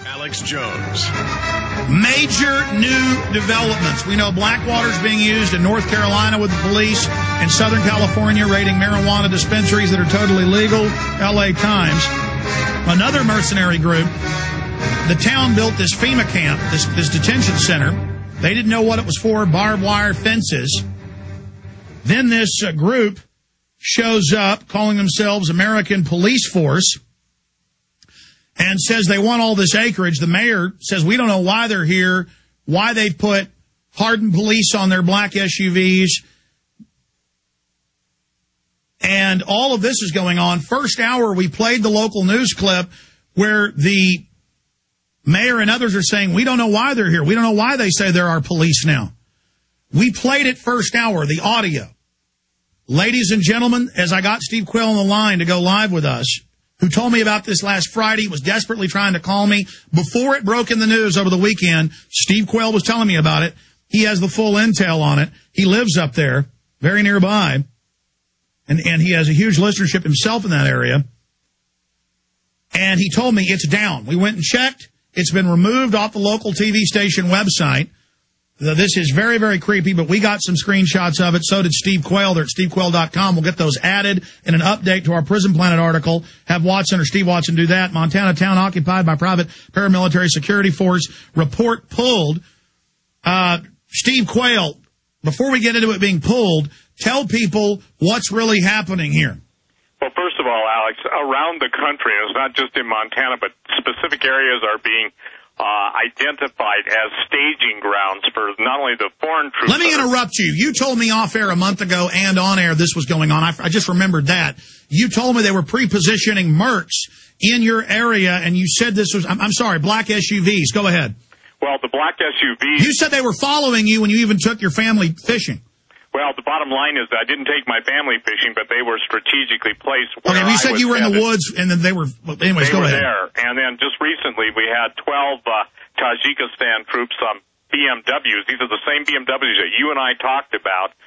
Alex Jones. Major new developments. We know Blackwater's being used in North Carolina with the police, and Southern California raiding marijuana dispensaries that are totally legal. L.A. Times. Another mercenary group. The town built this FEMA camp, this detention center. They didn't know what it was for, barbed wire fences. Then this group shows up, calling themselves American Police Force, and says they want all this acreage. The mayor says, we don't know why they're here, why they've put hardened police on their black SUVs. And all of this is going on. First hour, we played the local news clip where the mayor and others are saying, we don't know why they're here. We don't know why they say there are police now. We played it first hour, the audio. Ladies and gentlemen, as I got Steve Quayle on the line to go live with us, who told me about this last Friday, was desperately trying to call me. Before it broke in the news over the weekend, Steve Quayle was telling me about it. He has the full intel on it. He lives up there, very nearby, and he has a huge listenership himself in that area. And he told me it's down. We went and checked. It's been removed off the local TV station website. This is very, very creepy, but we got some screenshots of it. So did Steve Quayle. They're at stevequayle.com. We'll get those added in an update to our Prison Planet article. Have Watson or Steve Watson do that. Montana town occupied by private paramilitary security force. Report pulled. Steve Quayle, before we get into it being pulled, tell people what's really happening here. Well, first of all, Alex, around the country, it's not just in Montana, but specific areas are being identified as staging grounds for not only the foreign troops. Let me interrupt you. You told me off air a month ago and on air this was going on. I just remembered that. You told me they were pre-positioning Mercs in your area, and you said this was, I'm sorry, black SUVs. Go ahead. Well, the black SUVs. You said they were following you when you even took your family fishing. Well, the bottom line is that I didn't take my family fishing, but they were strategically placed where you said you were in the woods, and then they were, anyways, go ahead. They were there. And then just recently we had 12 Tajikistan troops on BMWs. These are the same BMWs that you and I talked about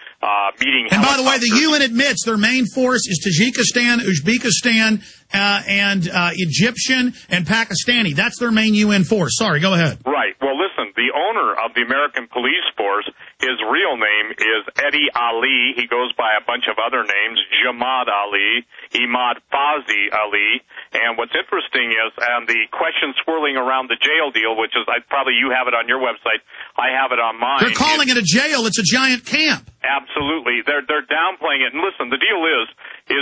meeting. And by the way, the UN admits their main force is Tajikistan, Uzbekistan, and Egyptian and Pakistani. That's their main UN force. Sorry, go ahead. Right. Well, listen, the owner of the American Police Force, his real name is Eddie Ali. He goes by a bunch of other names, Jamad Ali, Imad Fazi Ali. And what's interesting is, and the question swirling around the jail deal, which is, probably you have it on your website, I have it on mine. They're calling it a jail. It's a giant camp. Absolutely. They're downplaying it. And listen, the deal is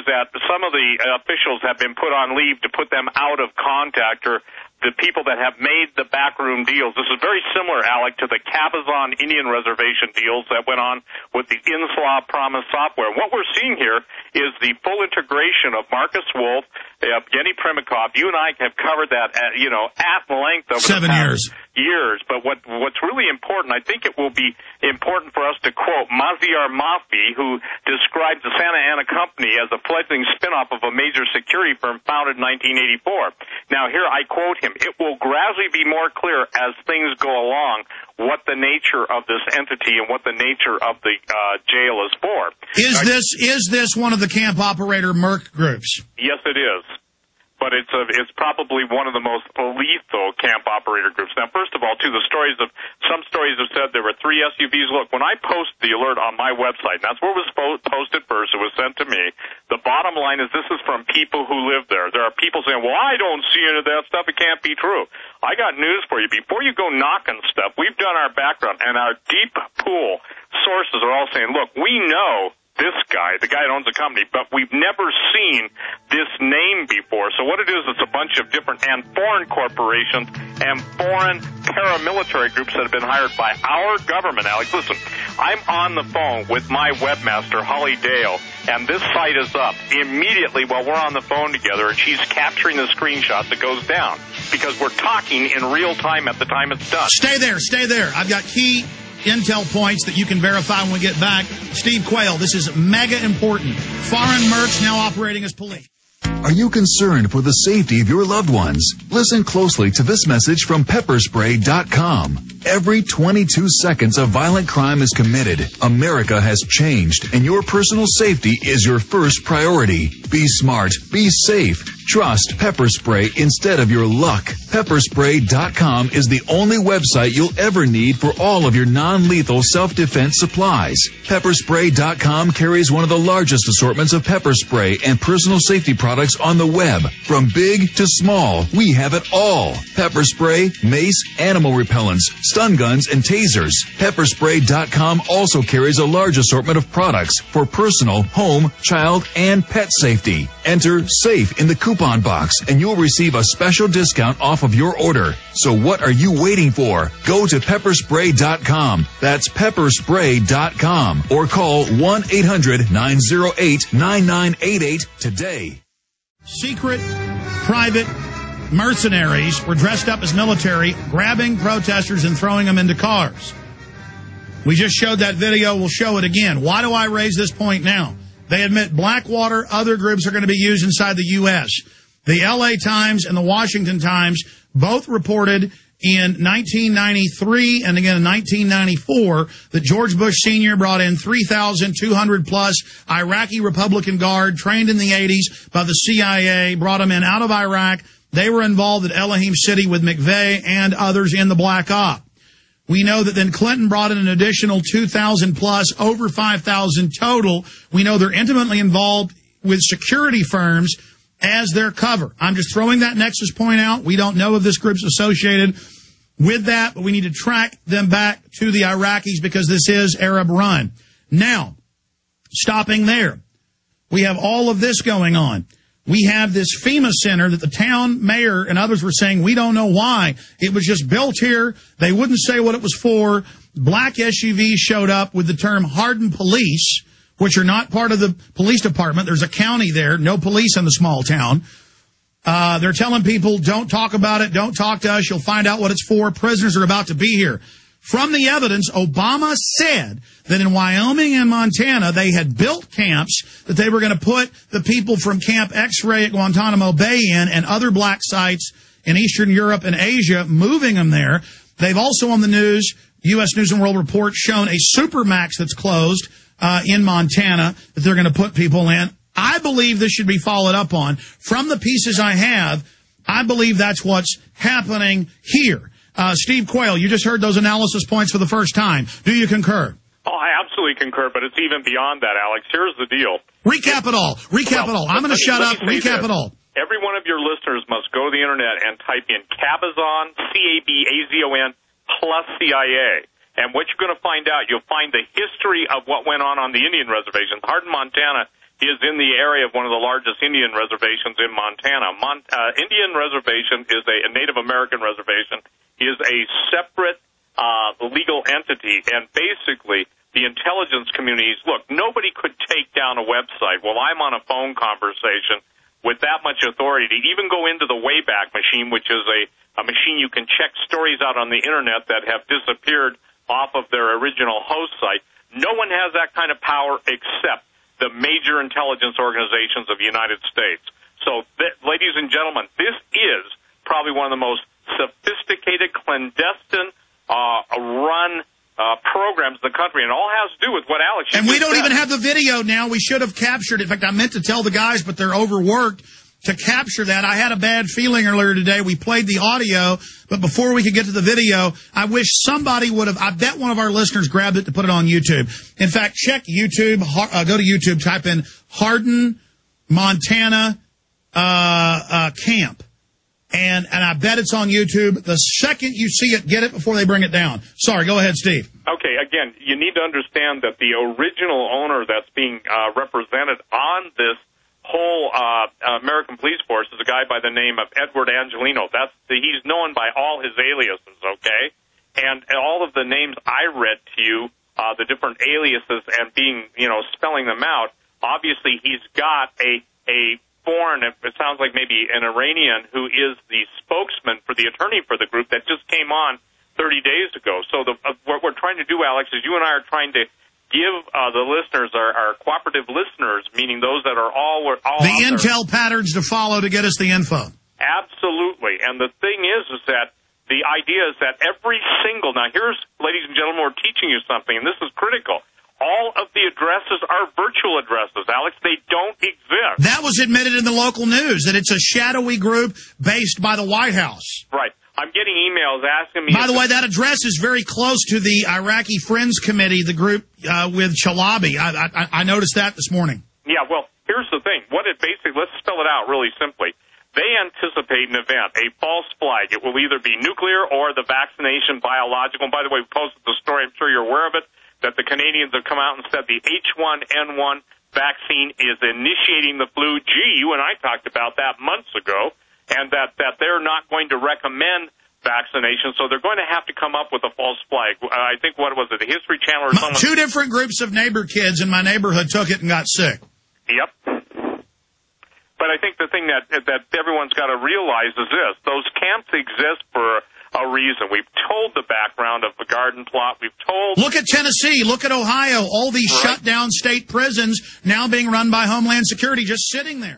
that some of the officials have been put on leave to put them out of contact, or the people that have made the backroom deals. This is very similar, Alec, to the Cabazon Indian Reservation deals that went on with the Inslaw Promise software. What we're seeing here is the full integration of Marcus Wolf, Yevgeny Primikov. You and I have covered that at length over 7 years. But what's really important, I think it will be important for us to quote Maziar Mafi, who describes the Santa Ana Company as a fledgling spinoff of a major security firm founded in 1984. Now, here I quote him. It will gradually be more clear as things go along what the nature of this entity and what the nature of the jail is for. Is this one of the camp operator Merc groups? Yes, it is. But it's probably one of the most lethal camp operator groups. Now, first of all, too, some stories have said there were 3 SUVs. Look, when I post the alert on my website, and that's where it was posted first, it was sent to me. The bottom line is this is from people who live there. There are people saying, well, I don't see any of that stuff. It can't be true. I got news for you. Before you go knocking stuff, we've done our background, and our deep pool sources are all saying, look, we know this guy, the guy that owns the company, but we've never seen this name before. So what it is, it's a bunch of different and foreign corporations and foreign paramilitary groups that have been hired by our government. Alex, listen, I'm on the phone with my webmaster, Holly Dale, and this site is up immediately while we're on the phone together, and she's capturing the screenshot that goes down because we're talking in real time at the time it's done. Stay there. I've got key intel points that you can verify when we get back. Steve Quayle, this is mega important. Foreign Mercs now operating as police. Are you concerned for the safety of your loved ones? Listen closely to this message from pepperspray.com. Every 22 seconds a violent crime is committed. America has changed, and your personal safety is your first priority. Be smart. Be safe. Trust Pepper Spray instead of your luck. Pepperspray.com is the only website you'll ever need for all of your non-lethal self-defense supplies. Pepperspray.com carries one of the largest assortments of pepper spray and personal safety products on the web. From big to small, we have it all. Pepper spray, mace, animal repellents, stun guns, and tasers. Pepperspray.com also carries a large assortment of products for personal, home, child, and pet safety. Enter SAFE in the coupon box and you'll receive a special discount off of your order. So what are you waiting for? Go to pepperspray.com. That's pepperspray.com or call 1-800-908-9988 today. Secret, private mercenaries were dressed up as military, grabbing protesters and throwing them into cars. We just showed that video. We'll show it again. Why do I raise this point now? They admit Blackwater, other groups are going to be used inside the U.S. The L.A. Times and the Washington Times both reported in 1993 and again in 1994 that George Bush Sr. brought in 3,200 plus Iraqi Republican Guard trained in the 80s by the CIA, brought them in out of Iraq. They were involved at Elohim City with McVeigh and others in the Black Op. We know that then Clinton brought in an additional 2,000 plus, over 5,000 total. We know they're intimately involved with security firms as their cover. I'm just throwing that nexus point out. We don't know if this group's associated with that, but we need to track them back to the Iraqis because this is Arab run. Now, stopping there, we have all of this going on. We have this FEMA center that the town mayor and others were saying, we don't know why. It was just built here. They wouldn't say what it was for. Black SUVs showed up with the term hardened police, which are not part of the police department. There's a county there, no police in the small town. They're telling people, don't talk about it, don't talk to us, you'll find out what it's for. Prisoners are about to be here. From the evidence, Obama said that in Wyoming and Montana, they had built camps that they were going to put the people from Camp X-Ray at Guantanamo Bay in and other black sites in Eastern Europe and Asia, moving them there. They've also on the news, U.S. News and World Report, shown a Supermax that's closed in Montana that they're going to put people in. I believe this should be followed up on. From the pieces I have, I believe that's what's happening here. Steve Quayle, you just heard those analysis points for the first time. Do you concur? Oh, I absolutely concur, but it's even beyond that, Alex. Here's the deal. Recap it all. I'm going to shut up. Recap it all. Every one of your listeners must go to the Internet and type in Cabazon, C-A-B-A-Z-O-N, plus CIA. And what you're going to find out, you'll find the history of what went on the Indian reservations. Hardin, Montana is in the area of one of the largest Indian reservations in Montana. Indian reservation is a Native American reservation, is a separate legal entity, and basically the intelligence communities, look, nobody could take down a website. Well, I'm on a phone conversation with that much authority to even go into the Wayback Machine, which is a machine you can check stories out on the Internet that have disappeared off of their original host site. No one has that kind of power except the major intelligence organizations of the United States. So, ladies and gentlemen, this is probably one of the most sophisticated, clandestine, run programs in the country, and it all has to do with what Alex said. And we don't even have the video now. We should have captured it. In fact, I meant to tell the guys, but they're overworked to capture that. I had a bad feeling earlier today. We played the audio, but before we could get to the video, I wish somebody would have, I bet one of our listeners grabbed it to put it on YouTube. In fact, check YouTube, go to YouTube, type in Hardin, Montana, camp. And I bet it's on YouTube. The second you see it, get it before they bring it down. Sorry, go ahead, Steve. Okay, again, you need to understand that the original owner that's being represented on this whole American police force is a guy by the name of Edward Angelino. He's known by all his aliases, okay? And all of the names I read to you, the different aliases and spelling them out, obviously he's got a foreign, it sounds like maybe an Iranian who is the spokesman for the attorney for the group that just came on 30 days ago. So what we're trying to do, Alex, is you and I are trying to give the listeners, our cooperative listeners, meaning those that are all the intel patterns to follow to get us the info. Absolutely. And the thing is that the idea is that every single, now here's, ladies and gentlemen, we're teaching you something, and this is critical. All of the addresses are virtual addresses, Alex. They don't exist. That was admitted in the local news, that it's a shadowy group based by the White House. Right. I'm getting emails asking me... By the way, that address is very close to the Iraqi Friends Committee, the group with Chalabi. I noticed that this morning. Yeah, well, here's the thing. Let's spell it out really simply. They anticipate an event, a false flag. It will either be nuclear or the vaccination biological. And by the way, we posted the story. I'm sure you're aware of it, that the Canadians have come out and said the H1N1 vaccine is initiating the flu. Gee, you and I talked about that months ago, and that they're not going to recommend vaccination, so they're going to have to come up with a false flag. I think, what was it, the History Channel or something? 2 different groups of neighbor kids in my neighborhood took it and got sick. Yep. But I think the thing that everyone's got to realize is this. Those camps exist for a reason. We've told the background of the garden plot. We've told... Look at Tennessee. Look at Ohio. All these shut down state prisons now being run by Homeland Security, just sitting there.